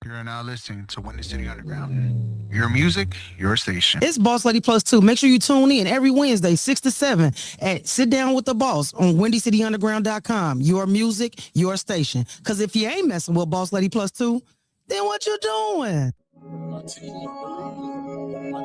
You're now listening to Windy City Underground. Your music, your station. It's Boss Lady Plus 2. Make sure you tune in every Wednesday, 6 to 7 at Sit Down with the Boss on WindyCityUnderground.com. Your music, your station. Because if you ain't messing with Boss Lady Plus 2, then what you doing? My team, my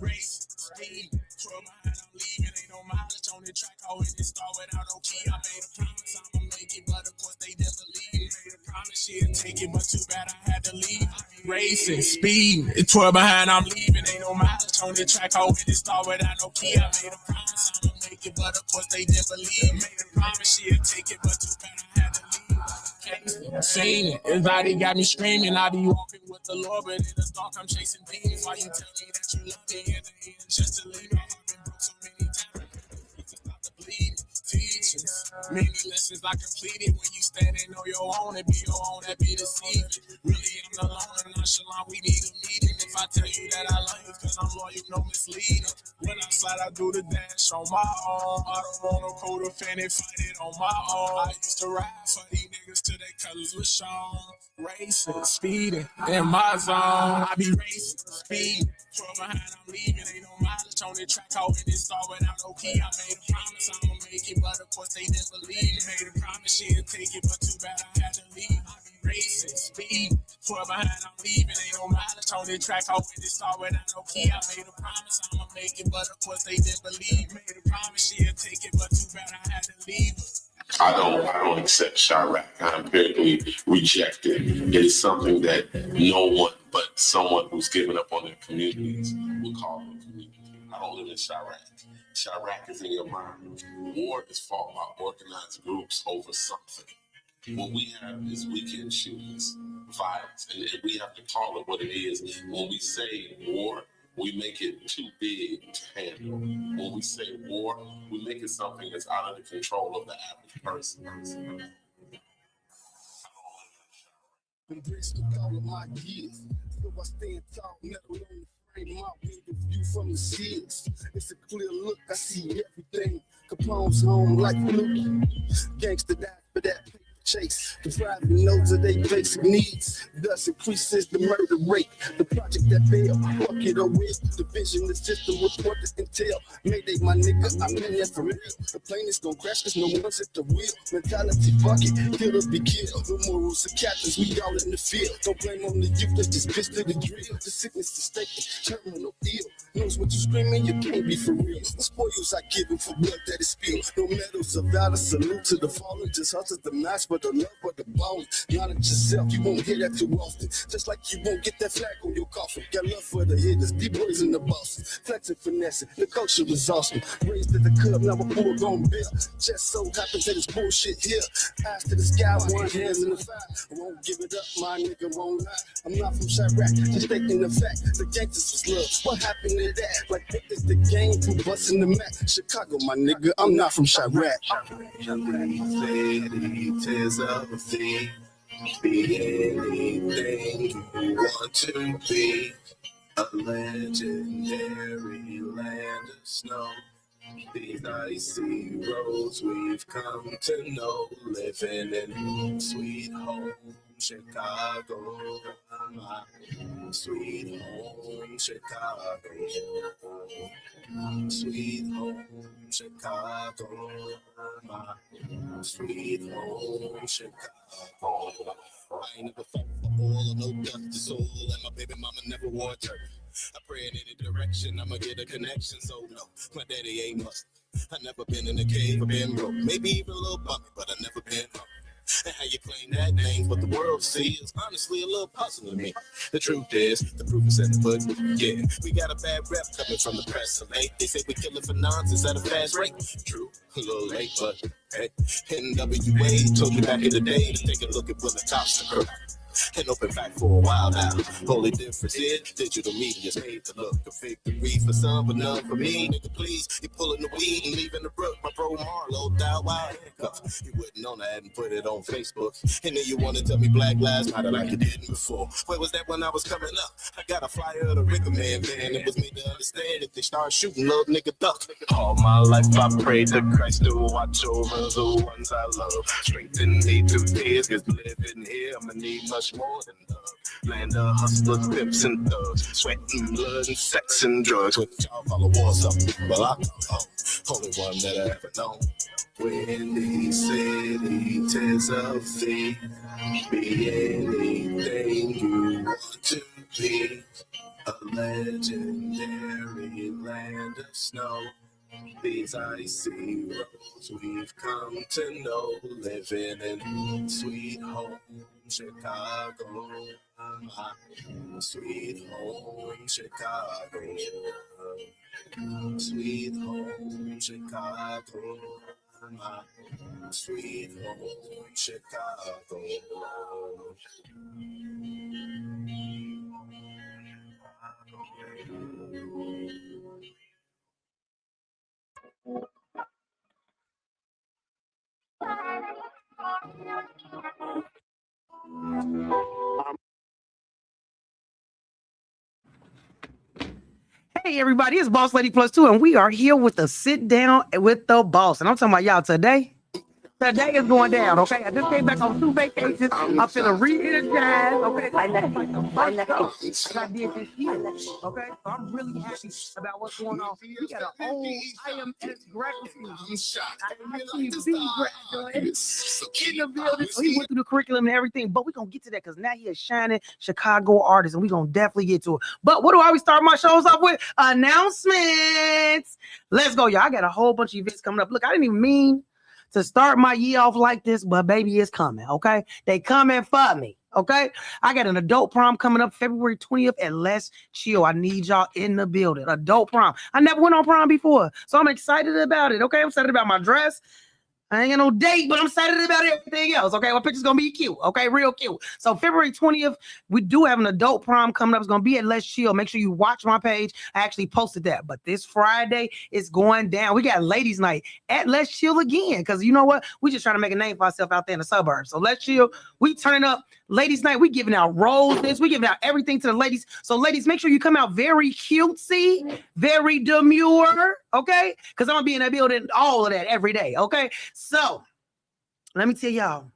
Race, speed, throw my hand, I'm leaving. Ain't no mileage on the track. I always start without no key. I made a promise I'ma make it, but of course they didn't believe. Made a promise she'd take it, but too bad I had to leave. Racing, speed, twirl behind, I'm leaving. Ain't no mileage on the track. I always start without no key. I made a promise I'ma make it, but of course they didn't believe. Made a promise she'd take it, but too bad I had to leave. Seen it, his body got me screaming. I be walking with the Lord, but in the dark I'm chasing demons. Why you tell me that you love me in the end just to leave me? I've been broke so many times, to stop the bleeding. Teachings, many lessons I completed. When you standing on your own and be your own, that be deceiving. Really, I'm alone and nonchalant. We need a meeting. If I tell you that I love you, cause I'm loyal, no misleading. When I slide, I do the dance on my own. I don't want no co-defendant, fight it on my own. I used to ride for these niggas till their colors were shown. Racing, speeding, in my zone. I be racing, speeding. Throw behind, I'm leaving. Ain't no mileage on the track. I always start without no key. I made a promise I'ma make it, but of course they didn't believe. Made a promise she'd take it, but too bad I had to leave. I be racing, speeding. Throw behind, I'm leaving. Ain't no mileage on the track. I always start without no key. I made a promise I'ma make it, but of course they didn't believe. Made a promise she'd take it, but too bad I had to leave. I don't accept Chirac. I empirically reject it. It is something that no one but someone who's given up on their communities would call a community. I don't live in Chirac. Chirac is in your mind. War is fought by organized groups over something. What we have is weekend shootings, violence, and we have to call it what it is. When we say war, we make it too big to handle. When we say war, we make it something that's out of the control of the average person. Embrace the call of my years. So I stand tall, metal on the frame, my window view from the seas. It's a clear look, I see everything. Capone's home like Luke. Gangsta die for that paper chase. The private knows of their basic needs. Thus increases the murder rate. The project that failed, fuck it or will. The vision, the system, report the intel. Mayday, my nigga, I'm in there for real. The plane is gonna crash cause no one's at the wheel. Mentality, fuck it, kill or be killed. No morals of captains, we all in the field. Don't blame on the youth, that's just pissed to the drill. The sickness is taken, terminal ill. Knows what you screaming, you can't be for real. The spoils I give him for blood that is spilled. No medals of valor, salute to the fallen. Just hustle the match, but the love for the bone. Knowledge yourself, you won't hear that too often. Just like you won't get that flag on your coffin. Got love for the hitters, D-boys and the bosses. Flexing, finessing, the culture was awesome. Raised at the club, now a poor gon' bill. Just so happens that it's bullshit here. Eyes to the sky, one hands in the fire. I won't give it up, my nigga won't lie. I'm not from Chirac, just stating the fact. The gangsters was love. What happened to that? Like, what is the game from busting the mat? Chicago, my nigga, I'm not from Chirac. Tears of a thing, be anything you want to be. A legendary land of snow. These icy roads we've come to know. Living in sweet home Chicago, my sweet home Chicago, sweet home Chicago, my sweet home Chicago. I ain't never fought for oil or no dust to soul, and my baby mama never wore a turban. I pray in any direction, I'ma get a connection, so no, my daddy ain't must. I never been in a cave or been broke, maybe even a little bumpy, but I never been home. And how you claim that name, but the world sees honestly a little puzzle to me. The truth is, the proof is in the pudding. Yeah, we got a bad rep coming from the press, so late. They say we killing for nonsense at a fast rate. True, a little late, but hey, NWA told you back in the day to take a look at where the tops occur. An open fact for a while now. Only difference is digital media's made to look a victory for some, but none for me. Nigga, please, you pulling the weed and leaving the brook. My bro Marlo died while handcuffed. You wouldn't know that and put it on Facebook. And then you want to tell me Black Lives Matter like you didn't before. Where was that when I was coming up? I got a flyer of the Ricker Man band. It was made to understand if they start shooting, little nigga duck. All my life I prayed to Christ to watch over the ones I love. Strengthen me through tears, cause living here I'ma need much more than love. Land of hustlers, pimps, and thugs, sweat and blood and sex and drugs. When y'all follow wars up, well I know, only one that I ever known. When he said he tells of thee, be anything you want to be. A legendary land of snow. These icy roads we've come to know. Living in sweet home Chicago. My sweet home Chicago. Sweet home Chicago. My sweet home Chicago. Hey everybody, it's Boss Lady Plus 2, and we are here with the sit down with the boss. And I'm talking about y'all today. Today is going down, okay? I just came back on 2 vacations. I'm feeling re-energized, okay? I did this year, okay? So I'm really happy about what's going on. We got an old IMS graduate student. graduate in the building. So he went through the curriculum and everything, but we're going to get to that because now he's a shining Chicago artist, and we're going to definitely get to it. But what do I always start my shows off with? Announcements. Let's go, y'all. I got a whole bunch of events coming up. Look, I didn't even mean to start my year off like this, but baby, it's coming, okay? They coming for me, okay? I got an adult prom coming up February 20th at Let's Chill. I need y'all in the building. Adult prom. I never went on prom before, so I'm excited about it, okay? I'm excited about my dress. I ain't got no date, but I'm excited about everything else, okay? My picture's gonna be cute, okay? Real cute. So February 20th, we do have an adult prom coming up. It's gonna be at Let's Chill. Make sure you watch my page. I actually posted that, but this Friday, it's going down. We got ladies' night at Let's Chill again, because you know what? We just trying to make a name for ourselves out there in the suburbs. So Let's Chill, we turning up. Ladies' night, we giving out roses. We giving out everything to the ladies. So ladies, make sure you come out very cutesy, very demure, okay? Because I'm gonna be in that building, all of that every day, okay? So let me tell y'all,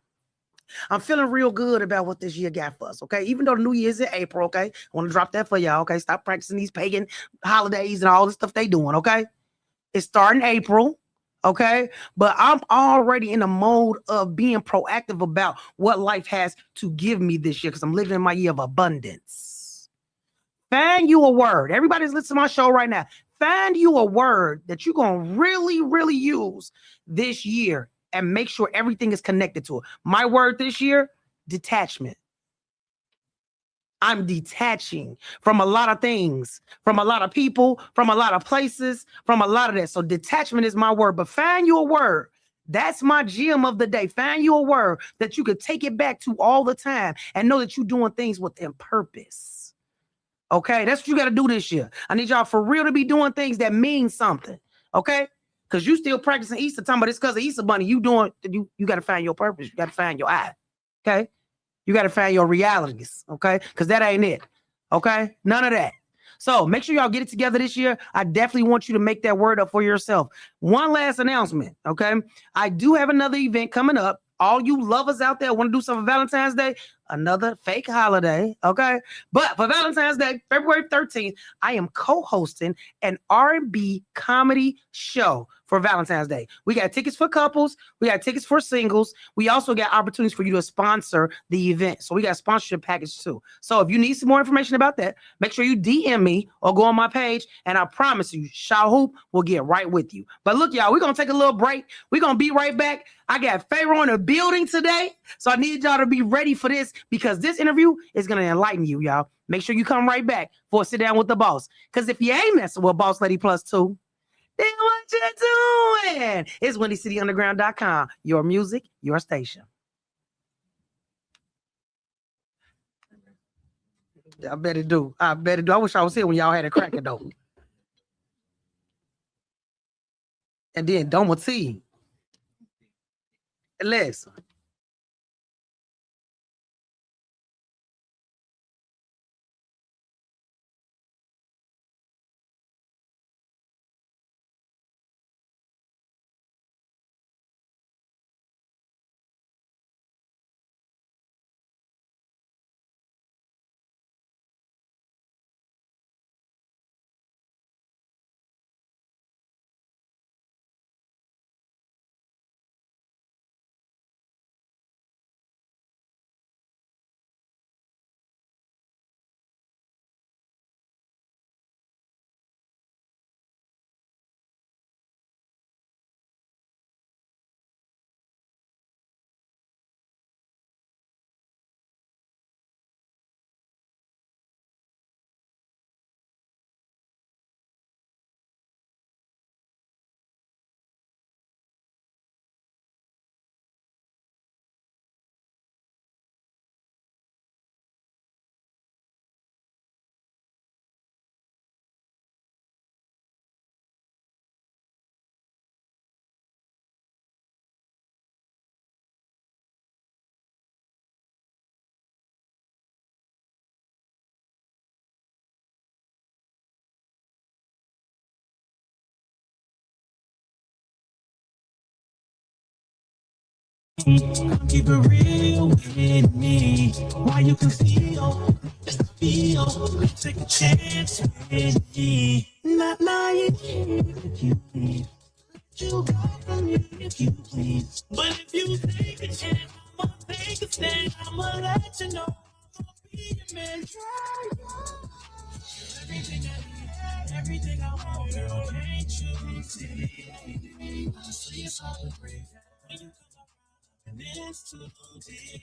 I'm feeling real good about what this year got for us, okay? Even though the new year is in April, okay? I want to drop that for y'all, okay? Stop practicing these pagan holidays and all the stuff they doing, okay? It's starting April. Okay, but I'm already in the mode of being proactive about what life has to give me this year because I'm living in my year of abundance. Find you a word. Everybody's listening to my show right now. Find you a word that you're going to really, really use this year and make sure everything is connected to it. My word this year, detachment. I'm detaching from a lot of things, from a lot of people, from a lot of places, from a lot of that. So detachment is my word, but find you a word. That's my gem of the day. Find you a word that you could take it back to all the time and know that you're doing things within purpose. Okay, that's what you got to do this year. I need y'all for real to be doing things that mean something. Okay, because you still practicing Easter time, but it's because of Easter Bunny. You got to find your purpose. You got to find your eye. Okay. You got to find your realities, okay? Because that ain't it, okay? None of that. So make sure y'all get it together this year. I definitely want you to make that word up for yourself. One last announcement, okay? I do have another event coming up. All you lovers out there want to do something for Valentine's Day, another fake holiday, okay? But for Valentine's Day, February 13th, I am co-hosting an R&B comedy show for Valentine's Day. We got tickets for couples. We got tickets for singles. We also got opportunities for you to sponsor the event. So we got a sponsorship package too. So if you need some more information about that, make sure you DM me or go on my page, and I promise you, Shaw Hoop will get right with you. But look, y'all, we're going to take a little break. We're going to be right back. I got Pharaoh in the building today, so I need y'all to be ready for this because this interview is going to enlighten you, y'all. Make sure you come right back for Sit Down with the Boss, because if you ain't messing with Boss Lady Plus 2, then what you doing? It's WindyCityUnderground.com. Your music, your station. I bet it do. I bet it do. I wish I was here when y'all had it cracking though. And then Doma T. Alexa. Keep it real with me. Why you can feel, take a chance with me. Not lying if you please. You go from me if you please. But if you take a chance, I'ma take a stand. I'ma let you know I'ma be your man. Everything that we had, everything I want, girl, can't you see? Honestly, it's all the great. When you come and it's too deep.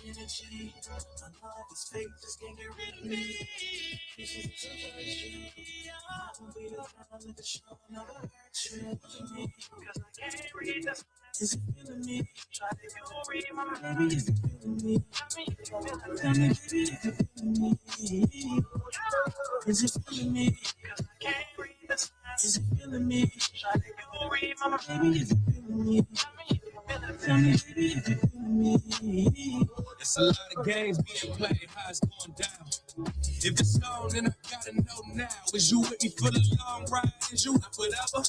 Energy. My love is fake, just can't get rid of me. I'll be around with the show, never hurt you. Cause I can't read the signs. Is it feeling me? Try to read my mind. Baby, is it feeling me? Tell me, baby, is it feeling me? Is it feeling me? Cause I can't read the signs. Is it feeling me? Try to read my mind. Baby, is it feeling me? Tell me, baby, is it feeling me? It's a lot of games being played, how it's going down. If it's on, then I gotta know now. Is you with me for the long ride? Is you with whatever?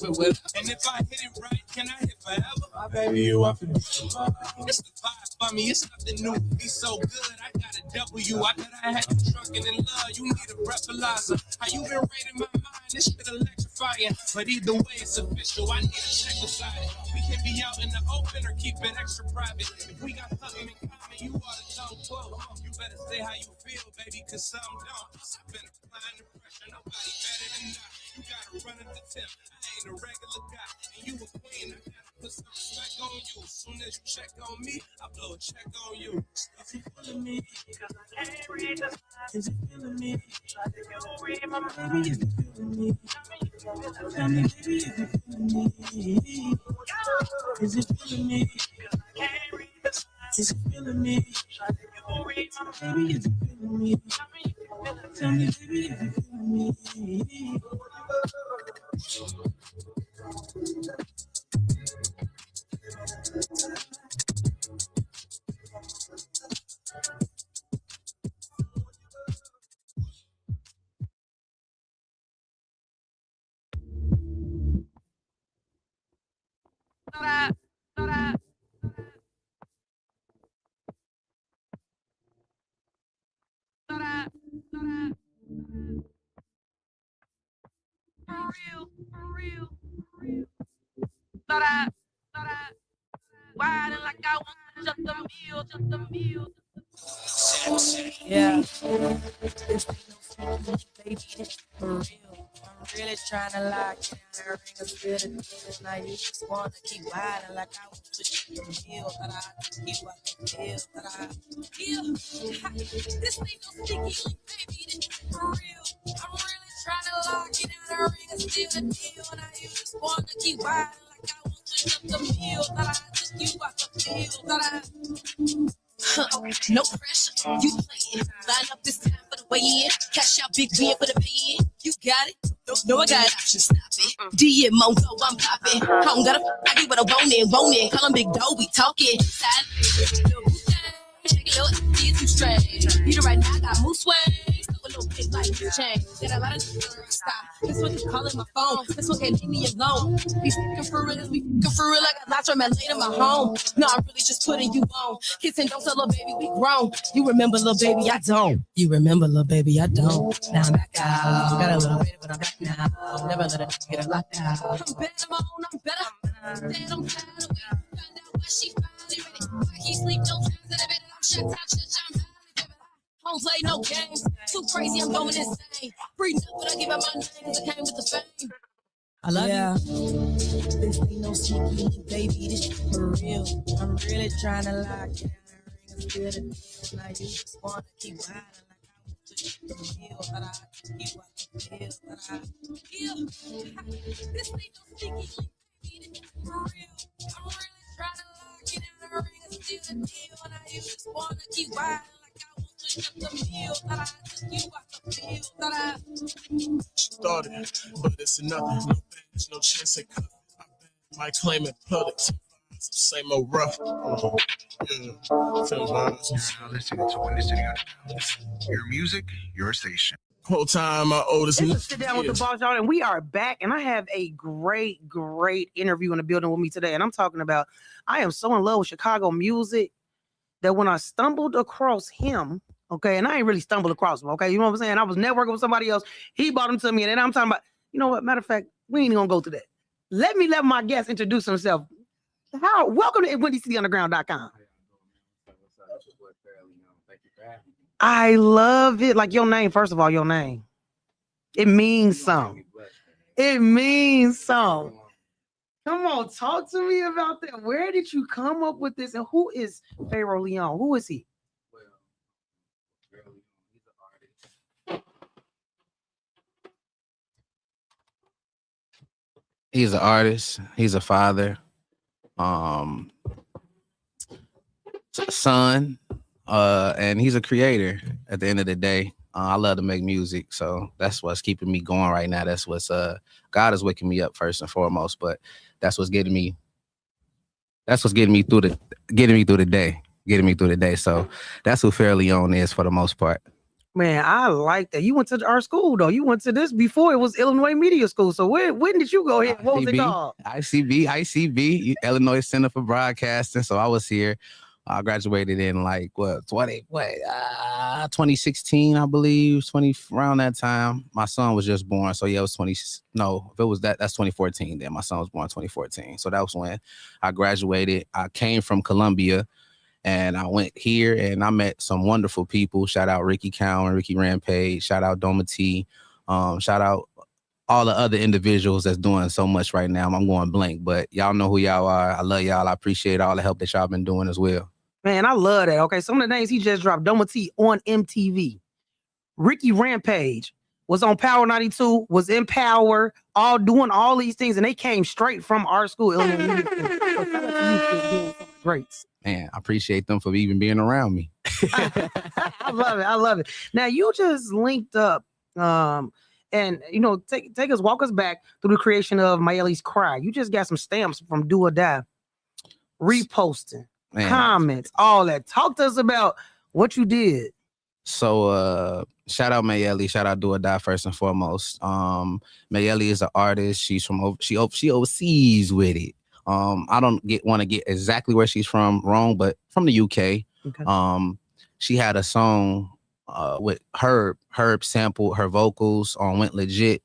And if I hit it right, can I hit forever? My baby, you up in it's the vibe for me, it's nothing new. Be so good, I got a W. I thought I had you drunken in love, you need a breathalyzer. How you been raiding my mind? This shit electrifying. But either way, it's official, I need a check beside it. We can be out in the open or keep it extra private. If we got something in common, you ought to know whoa. You better say how you feel, baby, cause some don't. I've been applying the pressure, nobody better than I. You gotta run at the tip, I ain't a regular guy. And you a queen, I gotta put some respect on you. As soon as you check on me, I blow a check on you. Is it feeling me? Cause I can't read the signs. Is it feeling me? Try to read my mind. Baby, is it feeling me? Tell me, baby, is it feeling me? Is it feeling me? Cause I can't read the signs. Is it feeling me? Try to read my mind. Baby, is it feeling me? Tell me, baby, is it feeling me? Riding like I want just the meal. Yeah. This ain't no sneaky, baby, this for real. I'm really trying to lock down her ring of spirit and now you just wanna keep riding like I want to keep the meal, but I keep what I feel, but I feel. This ain't no sneaky, baby, this for real. I'm really trying to lock it down her ring of spirit and now you just wanna keep riding like I want to keep the meal, but I just keep what I feel, but I No pressure, you playing. Line up this time for the weigh in. Cash out big win for the pay in. You got it? No, I got options. Stop it. DM Mongo, I'm popping. Home got I get what I want in. Call him Big Doe, we talking. Side, check it out, it's too strange. Beat it right now, I got moose swings. A little bit like the chain. Got a lot of stop. This one keep calling my phone. This one can't leave me alone. We fucking for real, like I lost from LA to my home. No, I'm really just putting you on. Kissing, don't tell little baby we grown. You remember little baby, I don't. You remember little baby, I don't. Now I'm back out. Got a little bit, but I'm back now. Never let it get a lockdown. I'm better, my own, I'm better. Dead, I'm tired of it. Find out why she finally ready. Why he sleep no times in the bed. I'm shut down, I'm don't play no games. Too crazy, I'm going insane. Breathe up, but I give out my name because I came with the fame. I love you. This ain't no sneaky, baby. This shit for real. I'm really trying to lock it down. Ring a spirit of like you just wanna keep riding like I was just the real. But I keep what I feel. But I feel. This ain't no sneaky, baby. This shit for real. I'm really trying to lock it down. Ring a spirit of deal. And I just wanna keep riding. Started, but it's nothing. No badge, no chance at cut. Might claim it public. Same old rough. Yeah. Now listening to Windy City Underground. Your music, your station. Whole time, my oldest. It's a sit down with the boss, y'all, and we are back. And I have a great interview in the building with me today. And I'm talking about, I am so in love with Chicago music that when I stumbled across him, okay, and I ain't really stumbled across him, okay, you know what I'm saying? I was networking with somebody else. He brought him to me, and then I'm talking about, you know what? Matter of fact, we ain't gonna go to that. Let my guest introduce himself. Welcome to WindyCityUnderground.com. I love it. Like your name, first of all, your name. It means something. It means something. Come on, talk to me about that. Where did you come up with this? And who is Pharaoh Leon? Who is he? Well, Pharaoh Leon, he's an artist. He's an artist. He's a father, son, and he's a creator. At the end of the day, I love to make music, so that's what's keeping me going right now. That's what's God is waking me up first and foremost, but that's what's getting me. That's what's getting me through the day. So that's who Pharaoh Leon is for the most part. Man, I like that. You went to our school though. You went to this before it was Illinois Media School. So when did you go here? What was it called? ICB, Illinois Center for Broadcasting. So I was here. I graduated in 2016, I believe, around that time. My son was just born. So yeah, it was if it was that's 2014 then. My son was born in 2014. So that was when I graduated. I came from Columbia and I went here and I met some wonderful people. Shout out Ricky Cowan, Ricky Rampage, shout out Doma T, shout out all the other individuals that's doing so much right now. I'm going blank, but y'all know who y'all are. I love y'all. I appreciate all the help that y'all been doing as well. Man, I love that. Okay, some of the names he just dropped. Doma T on MTV. Ricky Rampage was on Power 92, was in Power, all doing all these things, and they came straight from our school. Great. Man, I appreciate them for even being around me. I love it. Now, you just linked up, and, walk us back through the creation of Mayeli's Cry. You just got some stamps from Do or Die, reposting. Man. Comments, all that. Talk to us about what you did. So shout out Mayeli, shout out Do or Die first and foremost. Mayeli is an artist. She's from she overseas with it. I don't want to get exactly where she's from wrong, but from the UK. Okay. She had a song with Herb sampled her vocals on Went Legit,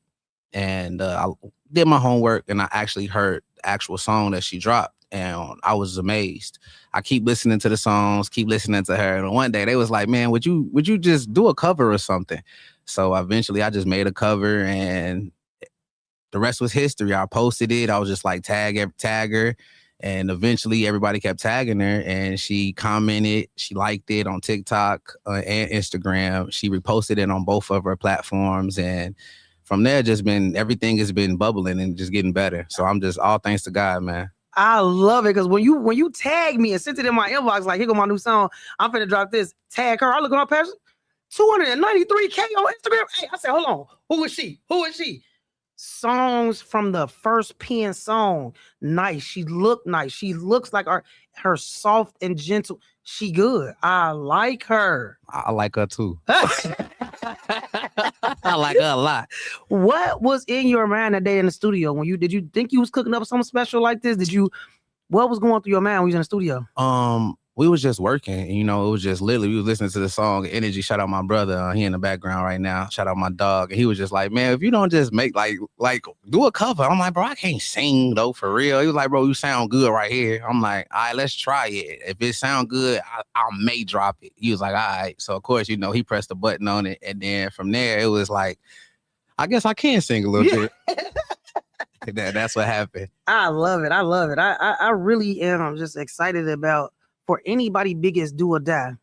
and I did my homework and I actually heard the actual song that she dropped. And I was amazed. I keep listening to the songs, keep listening to her. And one day they was like, man, would you just do a cover or something? So eventually I just made a cover and the rest was history. I posted it. I was just like, tag her. And eventually everybody kept tagging her and she commented, she liked it on TikTok and Instagram. She reposted it on both of her platforms. And from there, everything has been bubbling and just getting better. So I'm just all thanks to God, man. I love it because when you tag me and sent it in my inbox, like, here go my new song, I'm finna drop this. Tag her. I look at my page, 293K on Instagram. Hey, I said, hold on, who is she? Who is she? Songs from the first pen song, nice. She looked nice. She looks like her soft and gentle. She good. I like her. I like her too. I like her a lot. What was in your mind that day in the studio when did you think you was cooking up something special like this? What was going through your mind when you was in the studio? We was just working, and, you know, it was just literally we was listening to the song Energy. Shout out my brother, he in the background right now. Shout out my dog, and he was just like, man, if you don't just make like do a cover. I'm like, bro, I can't sing though, for real. He was like, bro, you sound good right here. I'm like, all right, let's try it. If it sound good, I may drop it. He was like, all right. So of course, you know, he pressed the button on it, and then from there it was like, I guess I can sing a little bit. That's what happened. I love it. I really am just excited about, for anybody big as Do or Die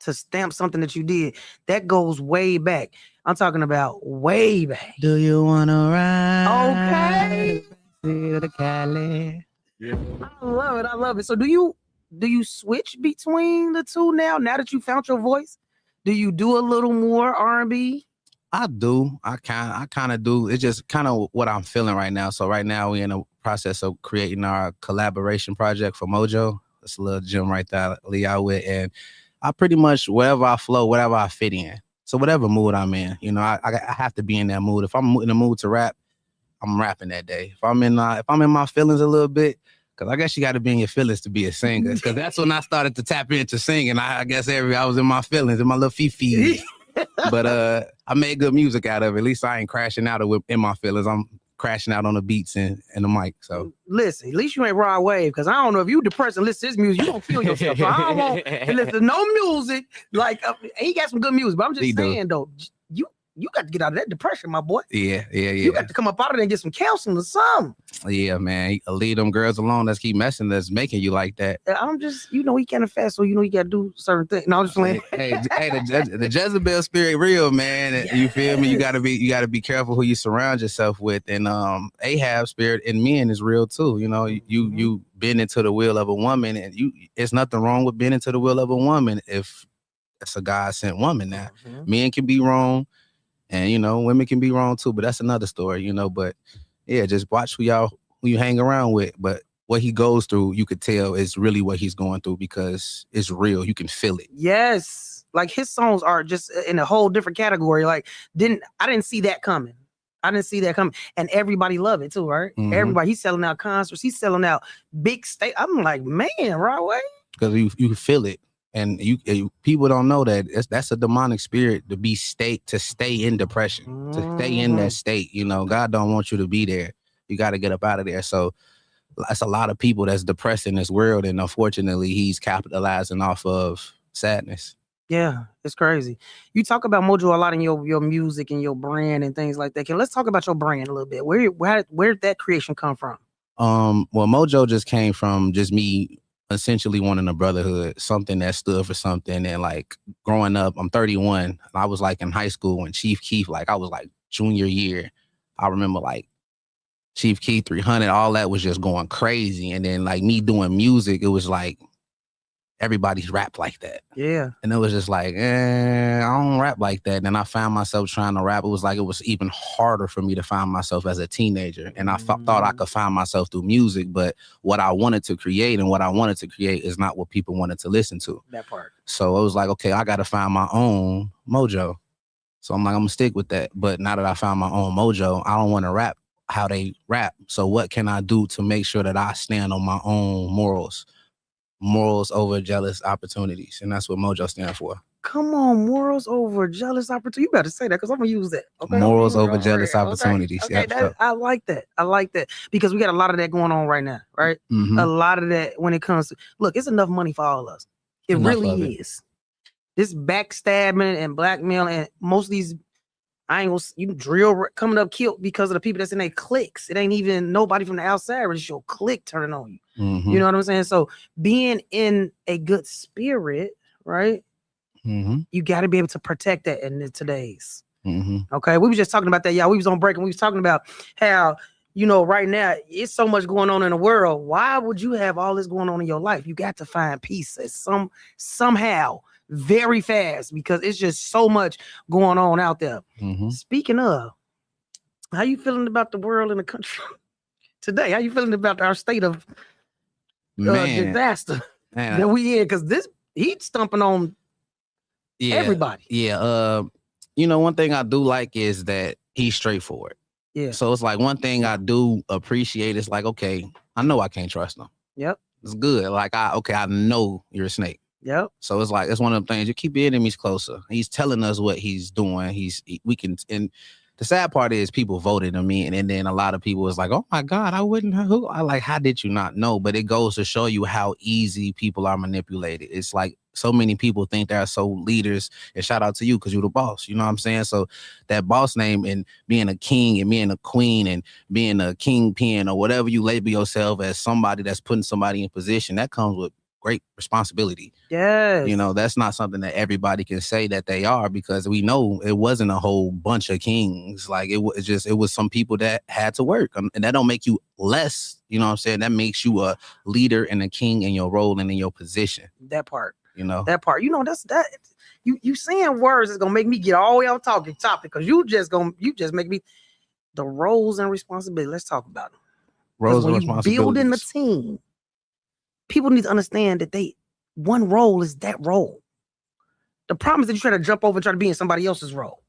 to stamp something that you did that goes way back. I'm talking about way back. Do you wanna Okay. ride? To the Cali? Yeah. I love it. So do you switch between the two now that you found your voice? Do you do a little more R&B? I do. I kind of do. It's just kind of what I'm feeling right now. So right now we're in a process of creating our collaboration project for Mojo. It's a little gym right there, Lee out with, and I pretty much wherever I flow, whatever I fit in. So whatever mood I'm in, you know, I have to be in that mood. If I'm in the mood to rap, I'm rapping that day. If I'm in my feelings a little bit, because I guess you got to be in your feelings to be a singer. Because that's when I started to tap into singing. I guess I was in my feelings, in my little fifi. But I made good music out of it. At least I ain't crashing out in my feelings. I'm crashing out on the beats and the mic. So listen, at least you ain't Rod Wave, because I don't know if you depressed and listen to this music, you don't feel yourself. So I don't want to listen to no music. Like he got some good music, but I'm just saying though, you got to get out of that depression, my boy. Yeah. You got to come up out of there and get some counseling or something. Yeah, man. Leave them girls alone. Let's keep messing. That's making you like that. I'm just, you kind of fast, so you got to do certain things. No, I'm just playing. Hey, the Jezebel spirit real, man. Yes. You feel me? You gotta be careful who you surround yourself with. And Ahab spirit in men is real too. You know, you bend into the will of a woman, and it's nothing wrong with bending into the will of a woman if it's a God sent woman. Now, men can be wrong. And, you know, women can be wrong too, but that's another story, you know. But yeah, just watch who you hang around with. But what he goes through, you could tell is really what he's going through, because it's real. You can feel it. Yes. Like his songs are just in a whole different category. Like I didn't see that coming. And everybody love it too, right? Mm-hmm. Everybody, he's selling out concerts. He's selling out big state. I'm like, man, right away. Because you feel it. And you people don't know that that's a demonic spirit to stay in depression, to stay in that state. You know, God don't want you to be there. You got to get up out of there. So that's a lot of people that's depressed in this world, and unfortunately, he's capitalizing off of sadness. Yeah, it's crazy. You talk about Mojo a lot in your music and your brand and things like that. Let's talk about your brand a little bit. Where did that creation come from? Well, Mojo just came from just me essentially wanting a brotherhood, something that stood for something. And like growing up, I'm 31, and I was like in high school when Chief Keef, like I was like junior year. I remember like Chief Keef 300, all that was just going crazy. And then like me doing music, it was like everybody's rap like that. Yeah. And it was just like, I don't rap like that. And I found myself trying to rap. It was like it was even harder for me to find myself as a teenager. And I thought I could find myself through music, but what I wanted to create is not what people wanted to listen to. That part. So it was like, okay, I got to find my own mojo. So I'm like, I'm gonna stick with that. But now that I found my own mojo, I don't want to rap how they rap. So what can I do to make sure that I stand on my own morals? Morals over jealous opportunities. And that's what Mojo stands for. Come on, morals over jealous opportunities. You better say that, because I'm gonna use that. Okay? Morals over jealous opportunities. Okay. Yep. I like that. Because we got a lot of that going on right now, right? Mm-hmm. A lot of that when it comes to, look, it's enough money for all of us. It really is. This backstabbing and blackmail, and most of these, you drill coming up killed because of the people that's in their cliques. It ain't even nobody from the outside. It's your clique turning on you. Mm-hmm. You know what I'm saying? So being in a good spirit, right? Mm-hmm. You got to be able to protect that in today's. Mm-hmm. Okay, we was just talking about that, y'all. We was on break and we was talking about how you know, right now it's so much going on in the world. Why would you have all this going on in your life? You got to find peace at somehow very fast because it's just so much going on out there. Mhm. Speaking of, how you feeling about the world and the country today? How you feeling about our state of Man, disaster man, that we in? Because this heat stumping on yeah, everybody. yeah. You know, one thing I do like is that he's straightforward. Yeah. So it's like one thing I do appreciate is like, okay, I know I can't trust him. Yep. It's good. Like I know you're a snake. Yep. So it's like it's one of them things. You keep your enemies closer. He's telling us what he's doing. We can. And the sad part is people voted him in, and then a lot of people was like, "Oh my God, I wouldn't." I like, how did you not know? But it goes to show you how easy people are manipulated. It's like so many people think they're so leaders. And shout out to you because you're the boss. You know what I'm saying? So that boss name and being a king and being a queen and being a kingpin or whatever you label yourself as somebody that's putting somebody in position, that comes with great responsibility. Yes. You know, that's not something that everybody can say that they are because we know it wasn't a whole bunch of kings. Like it was some people that had to work, and that don't make you less. You know what I'm saying? That makes you a leader and a king in your role and in your position. That part. You know, that part. You know, that's that. You saying words is gonna make me get all the way off topic because you just make me the roles and responsibility. Let's talk about them. Roles and when you responsibilities. building the team, people need to understand that one role is that role. The problem is that you try to jump over and try to be in somebody else's role,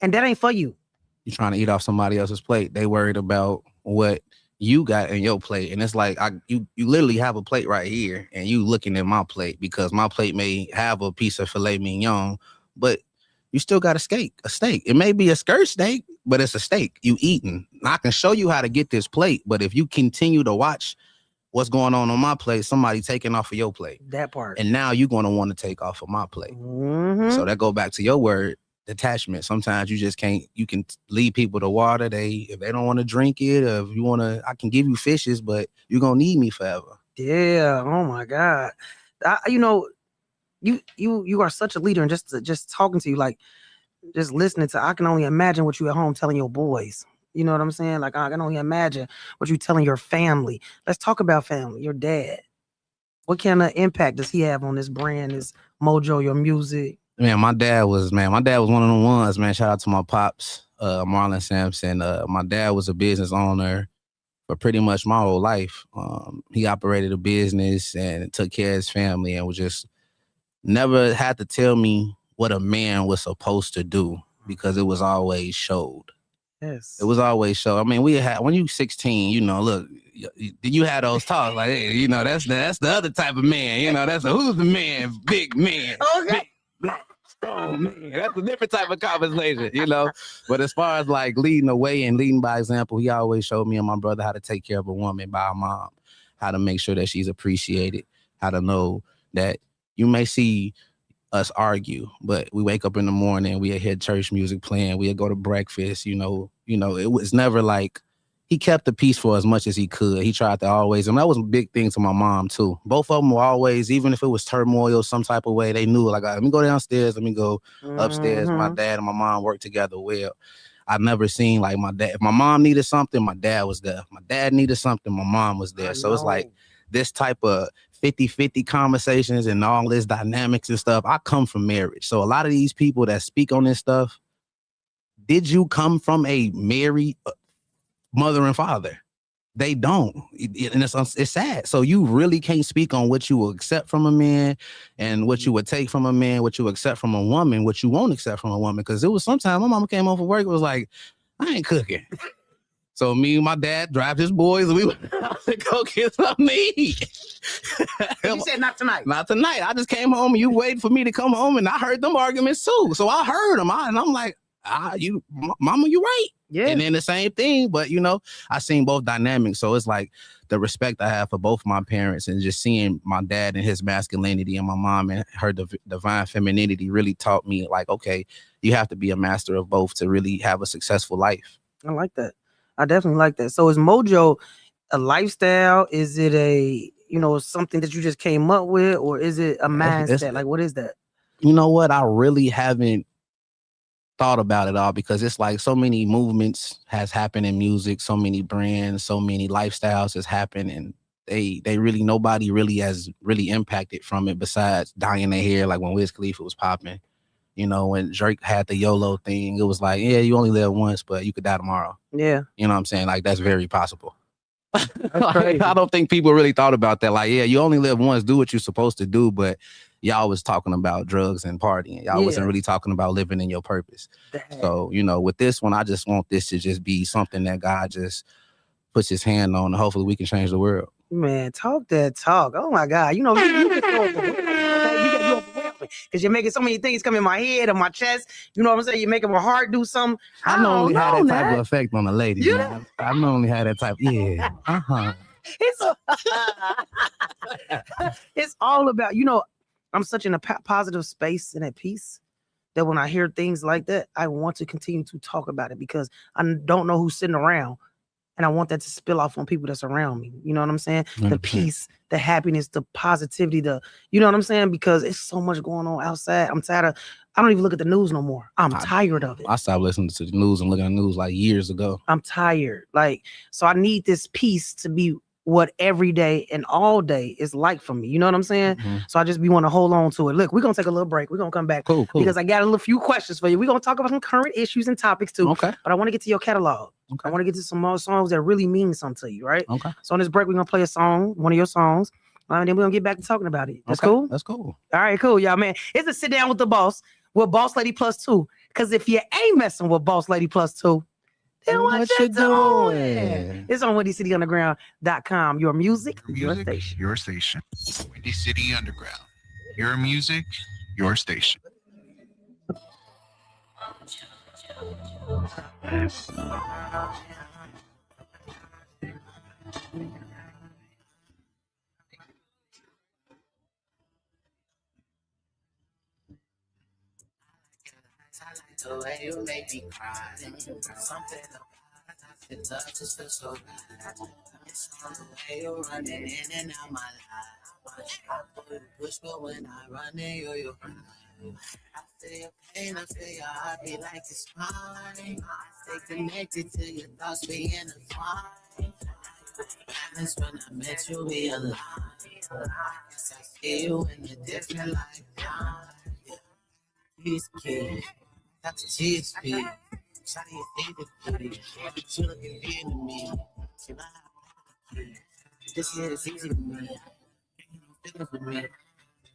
and that ain't for you. You're trying to eat off somebody else's plate. They worried about what you got in your plate, and it's like you literally have a plate right here, and you looking at my plate because my plate may have a piece of filet mignon, but you still got a steak. It may be a skirt steak, but it's a steak. You eating. I can show you how to get this plate, but if you continue to watch what's going on my plate, somebody taking off of your plate. That part. And now you're going to want to take off of my plate. Mm-hmm. So that go back to your word, detachment. Sometimes you just can't, you can lead people to water. If they don't want to drink it, or if you want to, I can give you fishes, but you're going to need me forever. Yeah. Oh my God. You know, you are such a leader, and just talking to you, like just listening to, I can only imagine what you at home telling your boys. You know what I'm saying? Like, I can only imagine what you're telling your family. Let's talk about family. Your dad. What kind of impact does he have on this brand, this Mojo, your music? Man, my dad was one of the ones, man. Shout out to my pops, Marlon Sampson. My dad was a business owner for pretty much my whole life. He operated a business and took care of his family and was just never had to tell me what a man was supposed to do because it was always showed. Yes. It was always show. I mean, when you 16, you know, look, you had those talks like, hey, you know, that's the other type of man. You know, who's the man? Big man. Okay. Big, black, strong man. That's a different type of conversation, you know. But as far as like leading the way and leading by example, he always showed me and my brother how to take care of a woman by our mom, how to make sure that she's appreciated, how to know that you may see us argue, but we wake up in the morning, we hear church music playing, we go to breakfast, you know, it was never like, he kept the peace for as much as he could. He tried to always, and that was a big thing to my mom too. Both of them were always, even if it was turmoil some type of way, they knew like, let me go downstairs, let me go upstairs. My dad and my mom worked together well. I've never seen like my dad, if my mom needed something, my dad was there. My dad needed something, my mom was there. So it's like this type of 50-50 conversations and all this dynamics and stuff. I come from marriage. So a lot of these people that speak on this stuff, did you come from a married mother and father? They don't. And it's sad. So you really can't speak on what you will accept from a man and what you would take from a man, what you accept from a woman, what you won't accept from a woman. Because it was sometimes my mama came home from work, it was like, I ain't cooking. So me and my dad drive his boys and we went to go get something to eat. You said not tonight. Not tonight. I just came home and you waited for me to come home and I heard them arguments too. So I heard them and I'm like, mama, you right. Yeah. And then the same thing, but you know, I seen both dynamics. So it's like the respect I have for both my parents and just seeing my dad and his masculinity and my mom and her divine femininity really taught me like, okay, you have to be a master of both to really have a successful life. I like that. I definitely like that. So is Mojo a lifestyle? Is it something that you just came up with, or is it a mindset? Like, what is that? You know what? I really haven't thought about it all, because it's like so many movements has happened in music, so many brands, so many lifestyles has happened, and they really, nobody really has really impacted from it besides dyeing their hair, like when Wiz Khalifa was popping. You know, when Drake had the YOLO thing, it was like, yeah, you only live once, but you could die tomorrow. Yeah. You know what I'm saying? Like, that's very possible. That's crazy. I don't think people really thought about that. Like, yeah, you only live once, do what you're supposed to do, but y'all was talking about drugs and partying. Y'all wasn't really talking about living in your purpose. So, you know, with this one, I just want this to just be something that God just puts his hand on, and hopefully we can change the world. Man, talk that talk. Oh my God. You know, you get so overwhelmed. Okay? You get overwhelmed because you're making so many things come in my head and my chest. You know what I'm saying? You're making my heart do something. I normally have that type man. of effect on the ladies. You Man. I normally have that type. Yeah. It's all about, you know, I'm such in a positive space and at peace that when I hear things like that, I want to continue to talk about it because I don't know who's sitting around. And I want that to spill off on people that's around me. You know what I'm saying? 100%. The peace, the happiness, the positivity, you know what I'm saying? Because it's so much going on outside. I'm tired of, I don't even look at the news no more. I'm tired of it. I stopped listening to the news and looking at the news like years ago. I'm tired. Like, so I need this peace to be what every day and all day is like for me. You know what I'm saying? Mm-hmm. So I just want to hold on to it. Look, we're going to take a little break. We're going to come back. Cool. Because I got a few questions for you. We're going to talk about some current issues and topics too. Okay. But I want to get to your catalog. Okay. I want to get to some more songs that really mean something to you, right? Okay. So on this break, we're going to play a song, one of your songs. And then we're going to get back to talking about it. That's cool? That's cool. All right, cool, y'all, man. It's a sit down with the boss, with Boss Lady Plus 2. Because if you ain't messing with Boss Lady Plus 2, then what you doing? It's on WindyCityUnderground.com. Your music, your station. Your station. Windy City Underground. Your music, your station. The way you make me cry, something about it, love just feels so right. It's on the way you're running in and out my life. I pull you push, but when I run in you run. I feel your pain, I feel your heartbeat like it's mine. I stay connected to your thoughts being intertwined. Balance when I met you, we aligned. Guess I see you in a different lifetime. Peace, kid. That's a cheese feed. Shawty is dated pretty. She looking good to me. She not happy. This shit is easy to me. Ain't no feeling for me.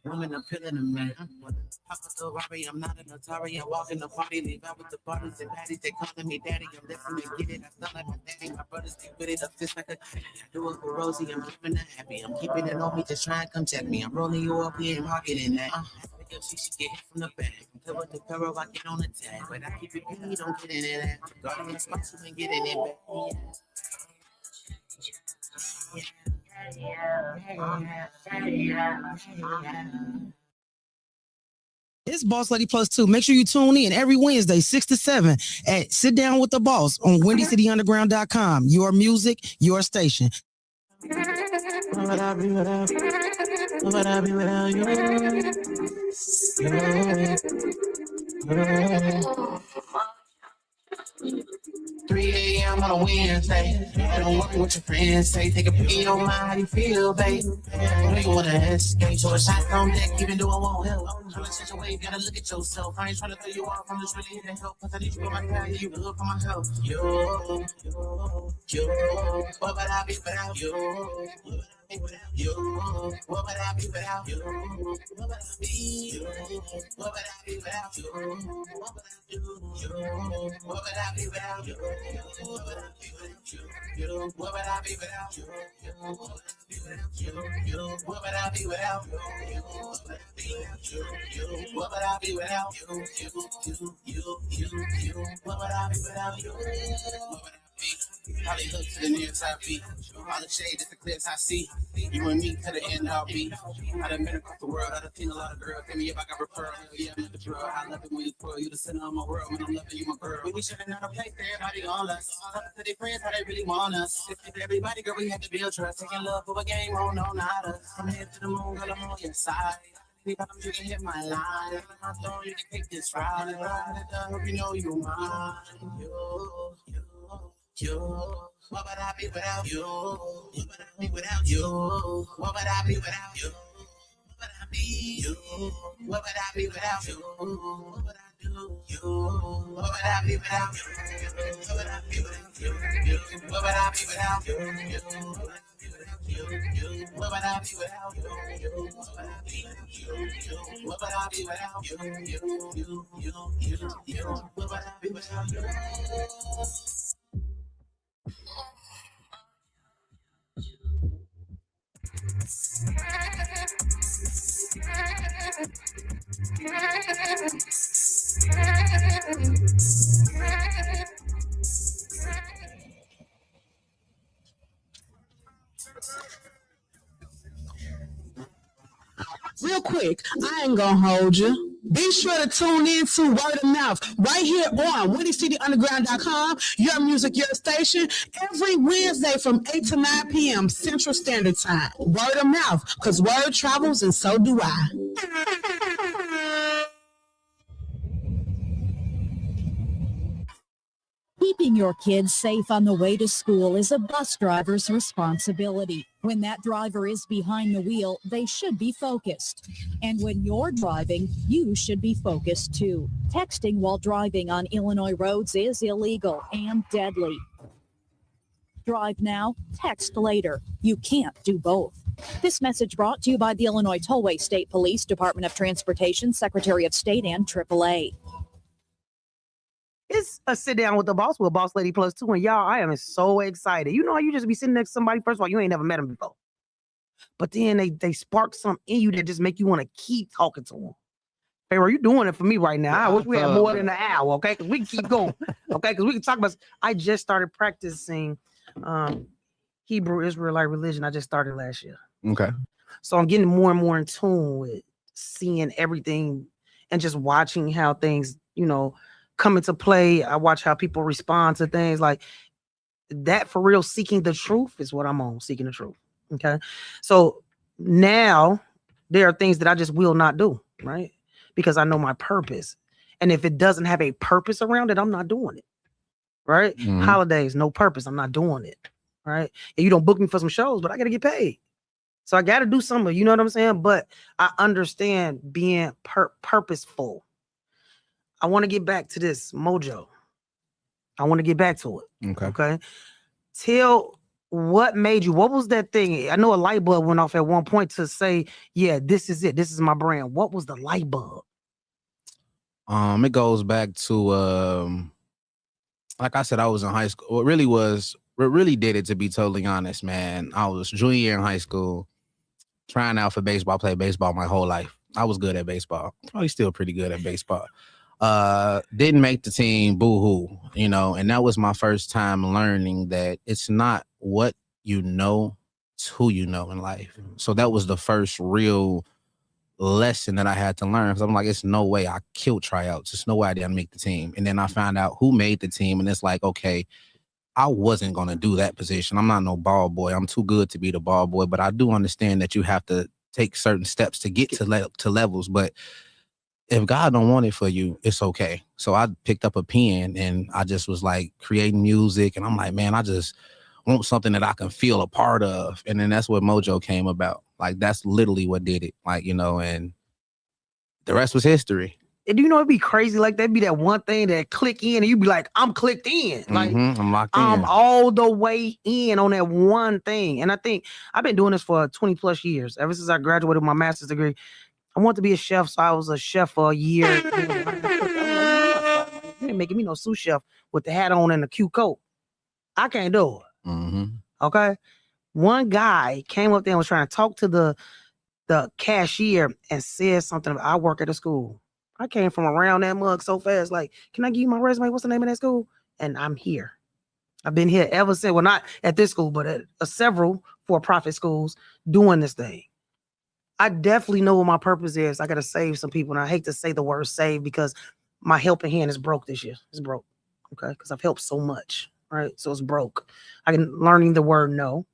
Woman, I'm feeling to me. Pop up the Rari, I'm not an Atari. I walk in the party, leave out with the parties and baddies. They calling me daddy. I'm listening to get it. I sound like my daddy. My brothers stay with it. I fist like a I do it for Rosie. I'm keeping it happy. I'm keeping it on me. Just try and come check me. I'm rolling you up. We ain't marketing that. She should get hit from the back. Play with the perro, I get on the tag. But I keep it beat, don't get in that. Guarding the spots, you ain't getting it back. It's Boss Lady Plus 2. Make sure you tune in every Wednesday, 6 to 7 at Sit Down with the Boss on WindyCityUnderground.com. Your music, your station. What would I be without you? What would I be without you? 3 a.m. on a Wednesday. Don't worry what your friends say. Take a pee on my how you feel, babe. I know you wanna escape, so a shot on deck, even though I won't help. Trying to set your way, gotta look at yourself. I ain't trying to throw you off, I'm just really here to help. Cause I need you in my side, you look for my help. You, what would I be without you? Without you, what would I be without you? What would I be? What would I be without you? What would I do? What would I be without you? What would I be without you? What would I be without you? What would I be without you? What would I be without you? What would I be without you? Probably hook to the nearest I be. All the shade is the clearest I see. You and me to the end I'll be. I done been across the world, I done seen a lot of girls. Tell me if I got referral, yeah, I'm in the drill. I love it when you twirl, you the center of my world. When I'm loving you, my girl. We shouldn't have a place for everybody on us. Talk to their friends how they really want us. If everybody, girl, we have to build trust. Taking love for a game, oh no, not us. From here to the moon, girl, I'm on your side. times you can hit my line. And I'm throwing you to take this ride and ride it up. You know you mine. You. What would I be without you? What would I be without you? What would I be without you? What would I be? You. What would I be without you? What would I do? You. What would I be without you? What would I be without you? What would I be without you? What would I be without you? What would I be without you? What would I be without you? Real quick, I ain't gonna hold you. Be sure to tune in to Word of Mouth right here on WindyCityUnderground.com, your music, your station, every Wednesday from 8 to 9 p.m. Central Standard Time. Word of Mouth, because word travels and so do I. Keeping your kids safe on the way to school is a bus driver's responsibility. When that driver is behind the wheel, they should be focused. And when you're driving, you should be focused too. Texting while driving on Illinois roads is illegal and deadly. Drive now, text later. You can't do both. This message brought to you by the Illinois Tollway State Police, Department of Transportation, Secretary of State, and AAA. It's a sit down with the boss with Boss Lady Plus 2. And y'all, I am so excited. You know how you just be sitting next to somebody, first of all, you ain't never met them before. But then they spark something in you that just make you want to keep talking to them. Hey, are you doing it for me right now? I wish we had more than an hour, okay? Because we can keep going, okay? Because we can talk about. I just started practicing Hebrew Israelite religion. I just started last year. Okay. So I'm getting more and more in tune with seeing everything and just watching how things, come into play. I watch how people respond to things like that. For real, seeking the truth is what I'm on, seeking the truth. Okay. So now there are things that I just will not do, right? Because I know my purpose. And if it doesn't have a purpose around it, I'm not doing it. Right? Mm-hmm. Holidays, no purpose. I'm not doing it. Right? And you don't book me for some shows, but I got to get paid. So I got to do something, you know what I'm saying? But I understand being purposeful. I want to get back to this mojo. I want to get back to it. Okay. Tell what made you, what was that thing? I know a light bulb went off at one point to say, yeah, this is it. This is my brand. What was the light bulb? It goes back to, like I said, I was in high school. What really did it, to be totally honest, man. I was junior year in high school, trying out for baseball, played baseball my whole life. I was good at baseball. Probably still pretty good at baseball. Didn't make the team, boo-hoo, and that was my first time learning that it's not what you know, it's who you know in life. So that was the first real lesson that I had to learn. Because I'm like, it's no way I killed tryouts. It's no way I didn't make the team. And then I found out who made the team, and it's like, okay, I wasn't going to do that position. I'm not no ball boy. I'm too good to be the ball boy, but I do understand that you have to take certain steps to get to levels. But if God don't want it for you, it's okay. So I picked up a pen and I just was like creating music. And I'm like, man, I just want something that I can feel a part of. And then that's what Mojo came about. Like, that's literally what did it. Like, and the rest was history. And it'd be crazy. Like, that'd be that one thing that click in and you'd be like, I'm clicked in. Like, I'm locked in. I'm all the way in on that one thing. And I think I've been doing this for 20 plus years. Ever since I graduated with my master's degree. I wanted to be a chef, so I was a chef for a year. You ain't making me no sous chef with the hat on and the cute coat. I can't do it. Mm-hmm. Okay. One guy came up there and was trying to talk to the cashier and said something about, I work at a school. I came from around that mug so fast. Like, can I give you my resume? What's the name of that school? And I'm here. I've been here ever since. Well, not at this school, but at several for-profit schools doing this thing. I definitely know what my purpose is. I got to save some people. And I hate to say the word save because my helping hand is broke this year. It's broke. Okay. Because I've helped so much. Right. So it's broke. I'm learning the word no.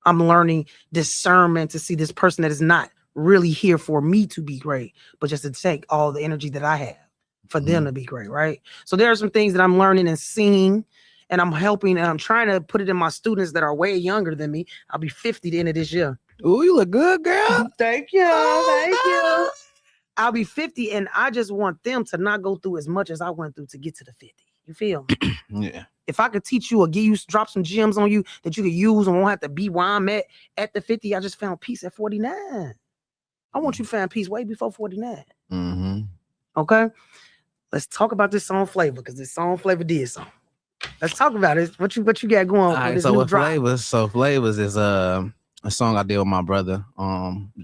I'm learning discernment to see this person that is not really here for me to be great, but just to take all the energy that I have for them to be great, right? So there are some things that I'm learning and seeing, and I'm helping, and I'm trying to put it in my students that are way younger than me. I'll be 50 the end of this year. Ooh, you look good, girl. Thank you. Thank you. I'll be 50, and I just want them to not go through as much as I went through to get to the 50. You feel me? Yeah. If I could teach you or give you, drop some gems on you that you could use and won't have to be where I'm at the 50, I just found peace at 49. I want you to find peace way before 49. Mm-hmm. Okay? Let's talk about this song Flavor, because this song Flavor did something. Let's talk about it. What you got going on? All right, This so new with drop? Flavors, Flavors is a song I did with my brother.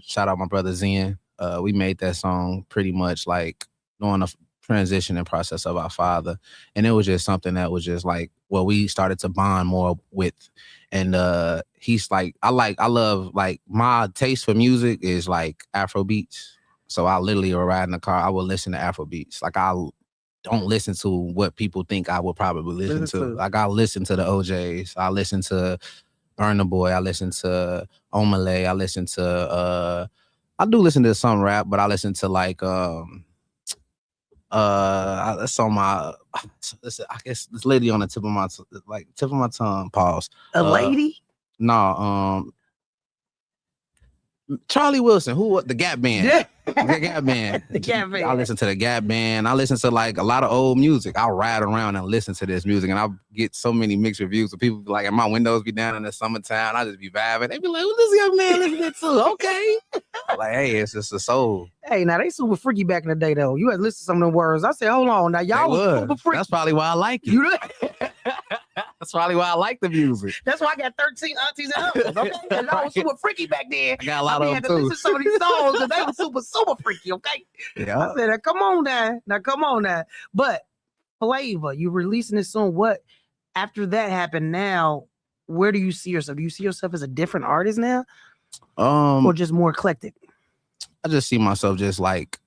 Shout out my brother Zen. We made that song pretty much like during the transitioning process of our father, and it was just something that was just like what we started to bond more with. And he's like, I love, like, my taste for music is like Afro beats. So I literally would ride in the car, I would listen to Afro beats. Like, I don't listen to what people think I would probably listen to. Like, I listen to the OJs, I listen to Burna Boy, I listen to Omale, I listen to I do listen to some rap, but I listen to like that's on my, I guess this lady on the tip of my tongue. Pause. A lady? No, Charlie Wilson, the Gap Band. Yeah. The Gap Band. The Gap Band. I listen to the Gap Band. I listen to like a lot of old music. I'll ride around and listen to this music, and I'll get so many mixed reviews. So people be like, and my windows be down in the summertime. I just be vibing. They be like, "Who's this young man listening to?" Okay. Like, hey, it's just a soul. Hey, now they super freaky back in the day though. You had to listen to some of them words. I said, hold on, now y'all was super freaky. That's probably why I like it. You know? That's probably why I like the music. That's why I got 13 aunties and uncles. Okay, and I was super freaky back then. I got a lot of them had to too. listen to some of these songs, and they were super freaky. Okay. Yeah. I said, come on now. But Flavor, you releasing this song. What after that happened? Now, where do you see yourself? Do you see yourself as a different artist now, or just more eclectic? I just see myself just like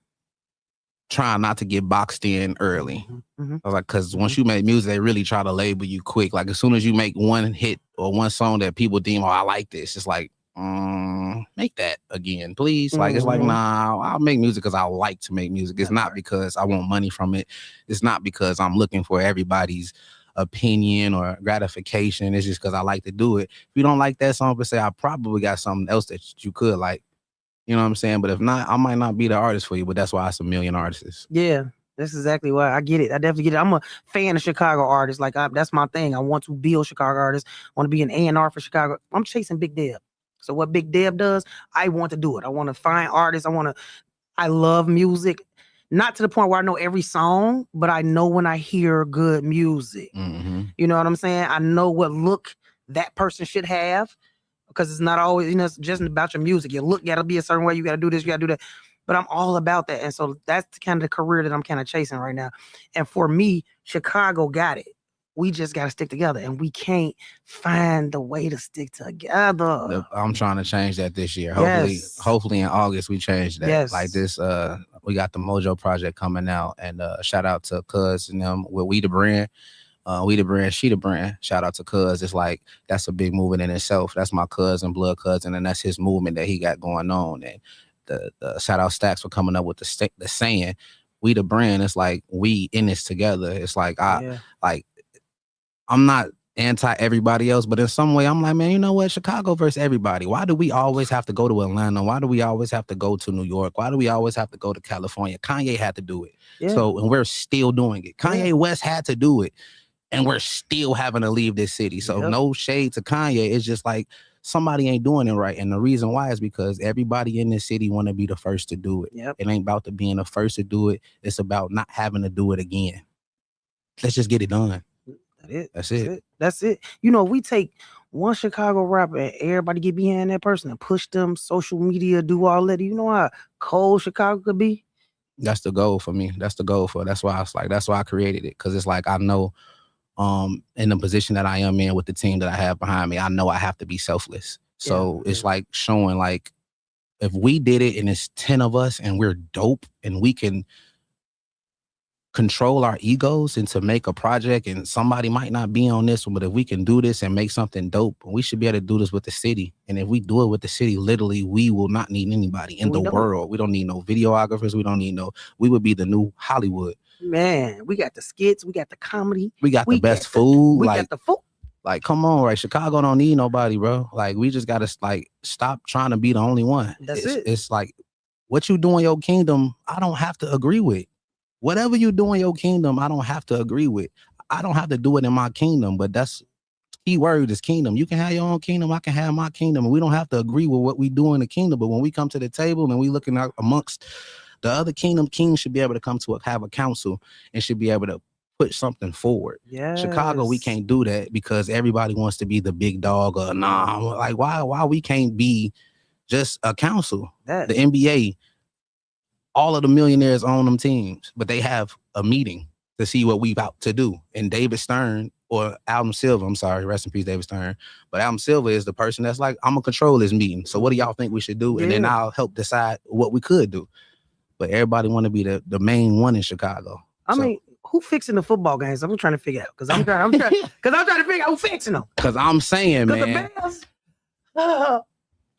trying not to get boxed in early. Mm-hmm. I was like, because once you make music, they really try to label you quick. Like, as soon as you make one hit or one song that people deem, oh, I like this, it's like, make that again, please. Like, it's like, nah, I'll make music because I like to make music. It's not because I want money from it. It's not because I'm looking for everybody's opinion or gratification. It's just because I like to do it. If you don't like that song, per se, I probably got something else that you could like. You know what I'm saying? But if not, I might not be the artist for you, but that's why it's a million artists. Yeah, that's exactly why. I get it. I definitely get it. I'm a fan of Chicago artists. Like, that's my thing. I want to build Chicago artists. I want to be an A&R for Chicago. I'm chasing Big Deb. So what Big Deb does, I want to do it. I want to find artists. I love music. Not to the point where I know every song, but I know when I hear good music. Mm-hmm. You know what I'm saying? I know what look that person should have. Because it's not always, it's just about your music. Your look got to be a certain way. You got to do this, you got to do that. But I'm all about that. And so that's kind of the career that I'm kind of chasing right now. And for me, Chicago got it. We just got to stick together. And we can't find the way to stick together. I'm trying to change that this year. Yes. Hopefully in August, we change that. Yes. Like this, we got the Mojo project coming out. And shout out to Cuz and them with We The Brand. We the brand, she the brand. Shout out to Cuz. It's like, that's a big movement in itself. That's my cousin, blood cousin, and that's his movement that he got going on. And the shout out Stacks for coming up with the saying, we the brand. It's like, we in this together. It's like, I'm not anti everybody else, but in some way I'm like, man, you know what? Chicago versus everybody. Why do we always have to go to Atlanta? Why do we always have to go to New York? Why do we always have to go to California? Kanye had to do it. Yeah. So, and we're still doing it. Kanye West had to do it. And we're still having to leave this city. So no shade to Kanye. It's just like somebody ain't doing it right. And the reason why is because everybody in this city want to be the first to do it. Yep. It ain't about the being the first to do it. It's about not having to do it again. Let's just get it done. That's it. That's it. You know, we take one Chicago rapper and everybody get behind that person and push them, social media, do all that. You know how cold Chicago could be? That's the goal for me. That's the goal for. That's why I created it. Cause it's like, I know in the position that I am in with the team that I have behind me, I know I have to be selfless. So it's like showing, like, if we did it and it's 10 of us and we're dope and we can control our egos and to make a project, and somebody might not be on this one, but if we can do this and make something dope, we should be able to do this with the city. And if we do it with the city, literally, we will not need anybody in the world. We don't need no videographers. We would be the new Hollywood. Man, we got the skits, we got the comedy, we got the best food. We got the food. Like, come on, right? Chicago don't need nobody, bro. Like, we just gotta like stop trying to be the only one. It's like what you do in your kingdom, I don't have to agree with. Whatever you do in your kingdom, I don't have to agree with. I don't have to do it in my kingdom, but that's key word is kingdom. You can have your own kingdom, I can have my kingdom, and we don't have to agree with what we do in the kingdom. But when we come to the table and we looking out amongst the other kingdom, kings should be able to come to have a council and should be able to put something forward. Yeah. Chicago, we can't do that because everybody wants to be the big dog or like why we can't be just a council. The NBA, all of the millionaires own them teams, but they have a meeting to see what we about to do. And David Stern or Adam Silver, I'm sorry, rest in peace, David Stern. But Adam Silver is the person that's like, I'm gonna control this meeting. So what do y'all think we should do? And then I'll help decide what we could do. But everybody want to be the main one in Chicago. I mean, who fixing the football games? I'm trying to figure out because I'm trying to figure out who fixing them. Because I'm saying, man, the Bears,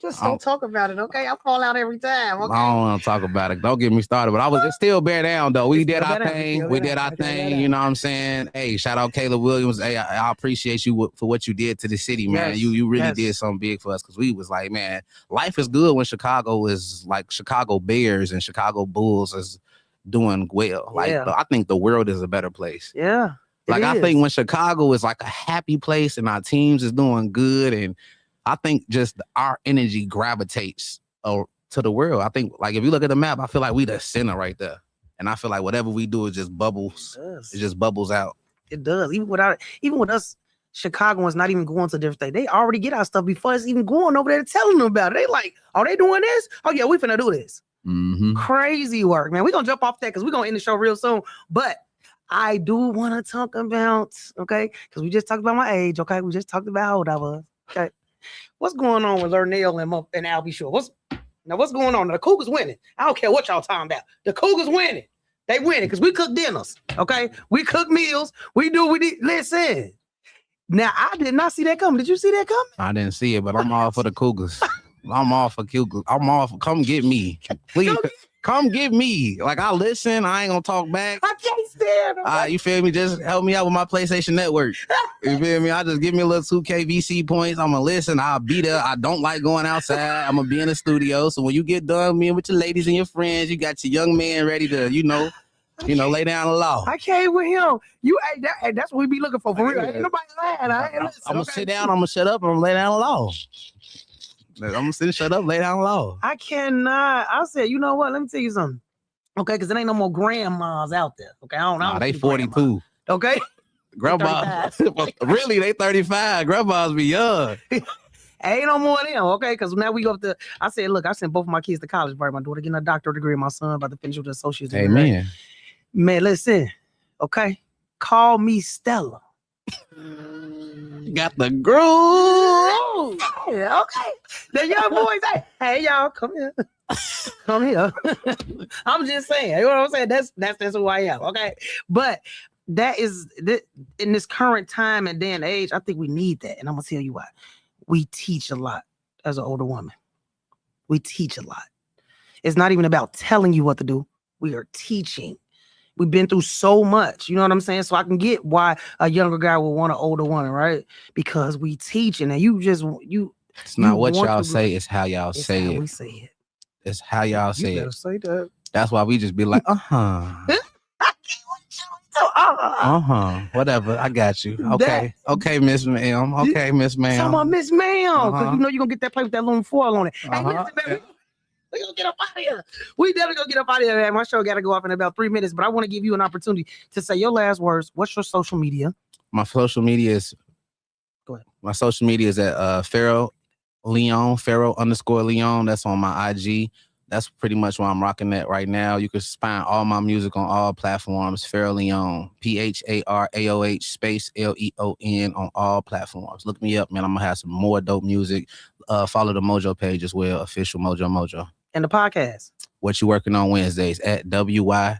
just don't talk about it, okay? I fall out every time. Okay? I don't want to talk about it. Don't get me started. But it's still bear down though. We did our thing. We did our thing. You know what I'm saying? Hey, shout out Caleb Williams. Hey, I appreciate you for what you did to the city, man. You really did something big for us because we was like, man, life is good when Chicago is like Chicago Bears and Chicago Bulls is doing well. Like I think the world is a better place. Yeah. Like I think when Chicago is like a happy place and our teams is doing good, and I think just our energy gravitates to the world. I think like if you look at the map, I feel like we the center right there. And I feel like whatever we do, it just bubbles. It just bubbles out. It does. Even with us Chicagoans not even going to different things. They already get our stuff before it's even going over there telling them about it. They like, oh, they doing this? Oh yeah, we finna do this. Mm-hmm. Crazy work, man. We're gonna jump off that because we're gonna end the show real soon. But I do want to talk about, okay, because we just talked about my age, okay? We just talked about how old I was. Okay. What's going on with Lernell and Albie Shore? What's going on? The Cougars winning. I don't care what y'all talking about. The Cougars winning. They winning because we cook dinners, okay? We cook meals. We do. Listen. Now, I did not see that coming. Did you see that coming? I didn't see it, but I'm all for the Cougars. I'm all for Cougars. Come get me. Please, come get me. Like, I listen. I ain't gonna talk back. I can't stand them. You feel me? Just help me out with my PlayStation Network. You feel me? I just give me a little 2K VC points. I'm gonna listen. I'll be there. I don't like going outside. I'm gonna be in the studio. So when you get done, me and with your ladies and your friends, you got your young man ready to, lay down the law. I can't with him. That's what we be looking for real. Ain't nobody lying. I'm gonna sit down. I'm gonna shut up. I'm gonna lay down the law. I'm gonna sit, shut up, lay down the law. I cannot. I said, you know what? Let me tell you something. Okay, because there ain't no more grandmas out there. Okay, I don't they 42. Okay. Grandma, really, they 35. Grandmas be young. Ain't no more of them, okay? Because now we go up to, I said, look, I sent both of my kids to college, right? My daughter getting a doctorate degree, my son about to finish with an associate's degree. Amen. Man, listen, okay? Call me Stella. Got the groove. Yeah, okay. The young boys say, hey, y'all, come here. Come here. I'm just saying, you know what I'm saying? That's who I am, okay? But that is, in this current time and day and age, I think we need that. And I'm going to tell you why. We teach a lot as an older woman. We teach a lot. It's not even about telling you what to do. We are teaching. We've been through so much, you know what I'm saying? So I can get why a younger guy would want an older woman, right? Because we teaching, and it's not what y'all say, it's how y'all say it. We say it. It's how y'all say it. Say that. That's why we just be like, whatever. I got you. Okay. Okay, Miss Ma'am. Okay, Miss Ma'am. Talking about Miss Ma'am. Because you know you're gonna get that plate with that little foil on it. Hey, listen, baby. We gonna get up out of here. We definitely gonna get up out of here, man. My show gotta go off in about 3 minutes, but I want to give you an opportunity to say your last words. What's your social media? My social media is. Go ahead. My social media is at Pharaoh Leon, Pharaoh_Leon. That's on my IG. That's pretty much where I'm rocking at right now. You can find all my music on all platforms. Pharaoh Leon, PHARAOH space LEON on all platforms. Look me up, man. I'm gonna have some more dope music. Follow the Mojo page as well, official Mojo. And the podcast. What you working on Wednesdays at WY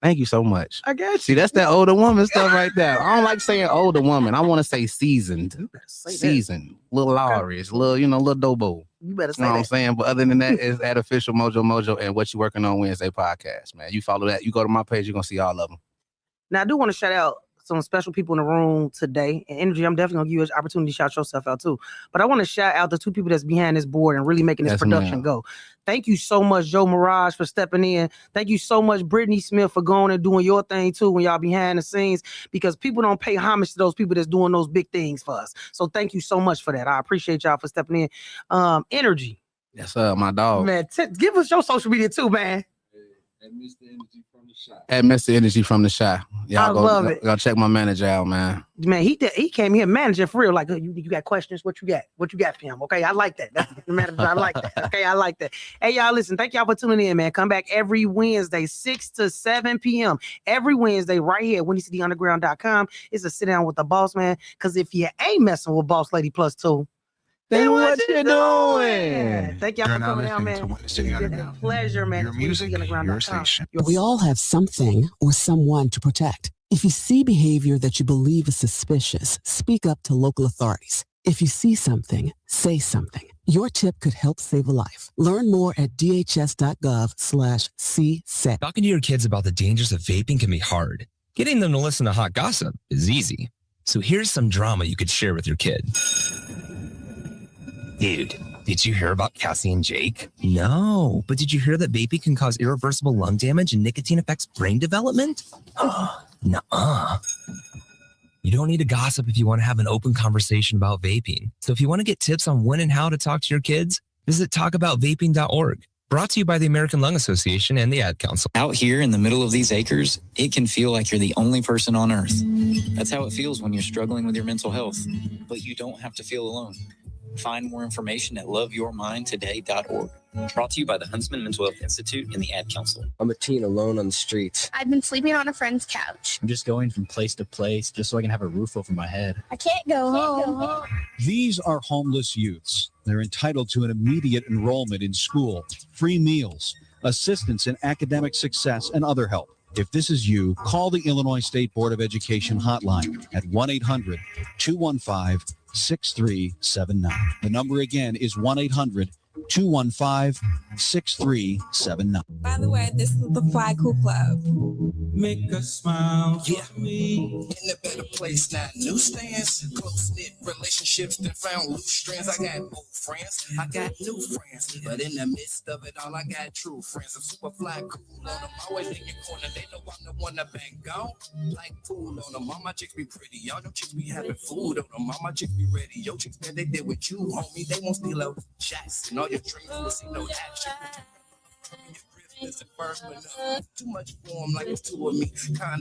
Thank you so much. I got you. See, that's that older woman stuff right there. I don't like saying older woman. I want to say seasoned. You better say that. Seasoned. Little Lawrence, little, little Dobo. You better say You know what I'm that. saying? But other than that, it's at Official Mojo and What You Working On Wednesday podcast, man. You follow that. You go to my page, you're going to see all of them. Now, I do want to shout out some special people in the room today. And Energy, I'm definitely going to give you an opportunity to shout yourself out too. But I want to shout out the two people that's behind this board and really making this Yes, production ma'am. go. Thank you so much, Joe Mirage, for stepping in. Thank you so much, Brittany Smith, for going and doing your thing too when y'all behind the scenes, because people don't pay homage to those people that's doing those big things for us. So thank you so much for that. I appreciate y'all for stepping in. Energy. Yes, my dog. Man, give us your social media too, man. At Mr. Energy from the Shy. I love it. Go check my manager out, man. Man, he came here manager for real. Like, you got questions? What you got? What you got for him? Okay, I like that. That's the manager. I like that. Okay, I like that. Hey, y'all, listen. Thank y'all for tuning in, man. Come back every Wednesday, 6 to 7 p.m. Every Wednesday, right here at WindyCityUnderground.com. It's a sit down with the boss, man. Because if you ain't messing with Boss Lady Plus 2, then what you doing? Thank y'all You're for now coming out, listening to man. Windy City It's been a Underground. pleasure, man. Your music, your station. We all have something or someone to protect. If you see behavior that you believe is suspicious, speak up to local authorities. If you see something, say something. Your tip could help save a life. Learn more at dhs.gov/CSET. Talking to your kids about the dangers of vaping can be hard. Getting them to listen to hot gossip is easy. So here's some drama you could share with your kid. Dude, did you hear about Cassie and Jake? No, but did you hear that vaping can cause irreversible lung damage and nicotine affects brain development? Nuh-uh. You don't need to gossip if you want to have an open conversation about vaping. So if you want to get tips on when and how to talk to your kids, visit talkaboutvaping.org. Brought to you by the American Lung Association and the Ad Council. Out here in the middle of these acres, it can feel like you're the only person on earth. That's how it feels when you're struggling with your mental health. But you don't have to feel alone. Find more information at loveyourmindtoday.org. Brought to you by the Huntsman Mental Health Institute and the Ad Council. I'm a teen alone on the streets. I've been sleeping on a friend's couch. I'm just going from place to place just so I can have a roof over my head. I can't go home. These are homeless youths. They're entitled to an immediate enrollment in school, free meals, assistance in academic success, and other help. If this is you, call the Illinois State Board of Education hotline at 1-800-215-6379. The number again is 1-800-215-6379. By the way, this is the Fly Cool Club. Make a smile for me. In a better place now. Newsstands, close-knit relationships that found loose strands. I got old friends, I got new friends. But in the midst of it all, I got true friends. I'm super fly cool on them. Always in your corner. They know I'm the one that been gone. Like pool on them. All my chicks be pretty. Y'all them chicks be having food on them. All my chicks be ready. Yo chicks man, they did with you, homie. They won't steal out shots. And all your dreams will see no action. Too much form like it's two of me. Kind